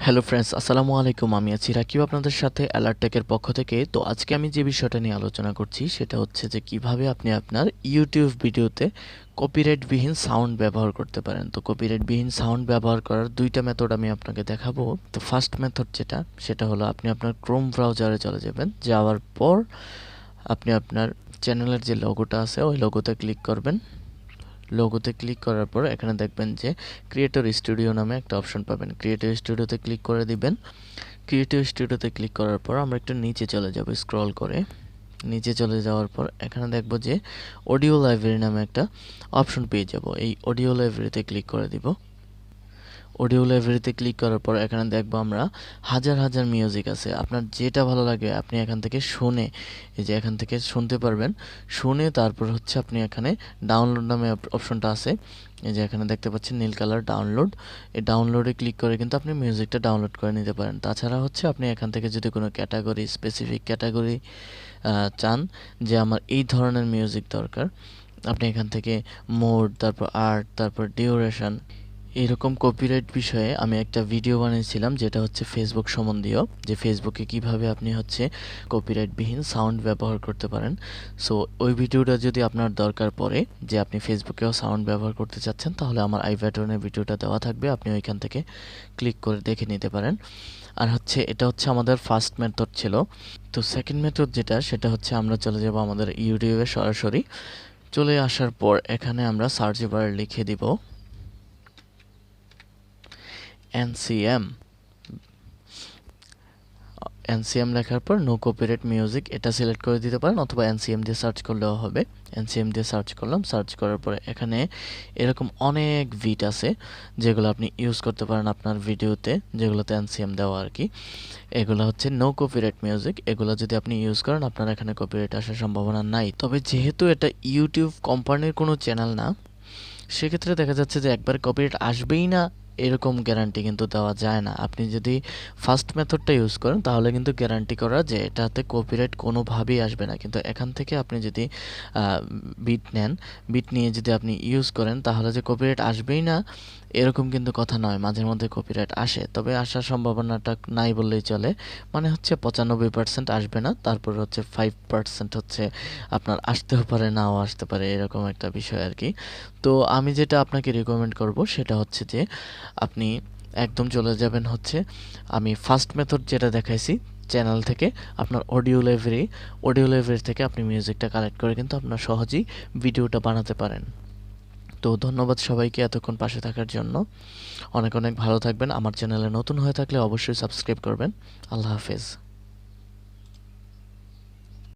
Hello friends, আসসালামু আলাইকুম। আমি আছি রাকিব আপনাদের সাথে অ্যালার্ট টেকের পক্ষ থেকে। তো আজকে আমি যে বিষয়টা নিয়ে আলোচনা করছি সেটা হচ্ছে যে কিভাবে আপনি আপনার ইউটিউব ভিডিওতে কপিরাইটবিহীন সাউন্ড ব্যবহার করতে পারেন। তো কপিরাইটবিহীন সাউন্ড ব্যবহার করার দুইটা মেথড আমি আপনাকে দেখাবো। তো ফার্স্ট মেথড যেটা সেটা হলো আপনি আপনার ক্রোম ব্রাউজারে চলে যাবেন। যাওয়ার পর আপনি আপনার চ্যানেলের যে লোগোটা আছে ওই লোগোতে ক্লিক করবেন। লোগোতে ক্লিক করার পর এখানে দেখবেন যে ক্রিয়েটর স্টুডিও নামে একটা অপশন পাবেন। ক্রিয়েটর স্টুডিওতে ক্লিক করে দিবেন। ক্রিয়েটর স্টুডিওতে ক্লিক করার পর আমরা একটু নিচে চলে যাব, স্ক্রল করে নিচে চলে যাওয়ার পর এখানে দেখব যে অডিও লাইব্রেরি নামে একটা অপশন পেয়ে যাব। এই অডিও লাইব্রেরিতে ক্লিক করে দিব। অডিও লাইব্রেরিতে ক্লিক করার পর এখানে দেখব আমরা হাজার হাজার মিউজিক আছে। আপনার যেটা ভালো লাগে আপনি এখান থেকে শুনে, এই যে এখান থেকে শুনতে পারবেন। শুনে তারপর হচ্ছে আপনি এখানে ডাউনলোড নামে অপশনটা আছে, এই যে এখানে দেখতে পাচ্ছেন নীল কালার ডাউনলোড। এই ডাউনলোডে ক্লিক করে কিন্তু আপনি মিউজিকটা ডাউনলোড করে নিতে পারেন। তাছাড়া হচ্ছে আপনি এখান থেকে যদি কোনো ক্যাটাগরি, স্পেসিফিক ক্যাটাগরি চান যে আমার এই ধরনের মিউজিক দরকার, আপনি এখান থেকে মোড, তারপর আর্ট, তারপর ডিউরেশন, এরকম কপিরাইট বিষয়ে আমি একটা ভিডিও বানিয়েছিলাম যেটা হচ্ছে ফেসবুক সম্বন্ধীয়, যে ফেসবুকে কিভাবে আপনি হচ্ছে কপিরাইটবিহীন সাউন্ড ব্যবহার করতে পারেন। সো ওই ভিডিওটা যদি আপনার দরকার পড়ে যে আপনি ফেসবুকেও সাউন্ড ব্যবহার করতে চাচ্ছেন, তাহলে আমার আই বাটনের ভিডিওটা দেওয়া থাকবে, আপনি ওইখান থেকে ক্লিক করে দেখে নিতে পারেন। আর হচ্ছে এটা হচ্ছে আমাদের ফার্স্ট মেথড ছিল। তো সেকেন্ড মেথড যেটা সেটা হচ্ছে আমরা চলে যাব আমাদের ইউটিউবে সরাসরি। চলে আসার পর এখানে আমরা সার্চ বার লিখে দিব এনসিএম। এনসিএম লেখার পর নো কপিরাইট মিউজিক এটা সিলেক্ট করে দিতে পারেন, অথবা এনসিএম দিয়ে সার্চ করলেও হবে। এনসিএম দিয়ে সার্চ করলাম। সার্চ করার পরে এখানে এরকম অনেক বিট আছে যেগুলো আপনি ইউজ করতে পারেন আপনার ভিডিওতে, যেগুলোতে এনসিএম দেওয়া আর কি। এগুলো হচ্ছে নো কপিরাইট মিউজিক। এগুলো যদি আপনি ইউজ করেন আপনার এখানে কপিরাইট আসার সম্ভাবনা নাই। তবে যেহেতু এটা ইউটিউব কোম্পানির কোনো চ্যানেল না, সেক্ষেত্রে দেখা যাচ্ছে যে একবার কপিরাইট আসবেই না এরকম গ্যারান্টি কিন্তু দেওয়া যায় না। আপনি যদি ফার্স্ট মেথডটা ইউজ করেন তাহলে কিন্তু গ্যারান্টি করা যে এটাতে কপিরাইট কোনোভাবেই আসবে না। কিন্তু এখান থেকে আপনি যদি বিট নেন, বিট নিয়ে যদি আপনি ইউজ করেন তাহলে যে কপিরাইট আসবেই না এরকম কিন্তু কথা নয়। মাঝে মধ্যে কপিরাইট আসে, তবে আসার সম্ভাবনাটা নাই বললেই চলে। মানে হচ্ছে 95% আসবে না, তারপর হচ্ছে 5% হচ্ছে আপনার আসতেও পারে, নাও আসতে পারে, এরকম একটা বিষয় আর কি। তো আমি যেটা আপনাকে রিকমেন্ড করব সেটা হচ্ছে যে আপনি একদম চলে যাবেন হচ্ছে আমি ফার্স্ট মেথড যেটা দেখাইছি চ্যানেল থেকে আপনার অডিও লাইব্রেরি থেকে আপনি মিউজিকটা কালেক্ট করে কিন্তু আপনার সহজেই ভিডিওটা বানাতে পারেন। তো ধন্যবাদ সবাইকে এতক্ষণ পাশে থাকার জন্য। অনেক অনেক ভালো থাকবেন। আমার চ্যানেলে নতুন হয়ে থাকলে অবশ্যই সাবস্ক্রাইব করবেন। আল্লাহ হাফেজ।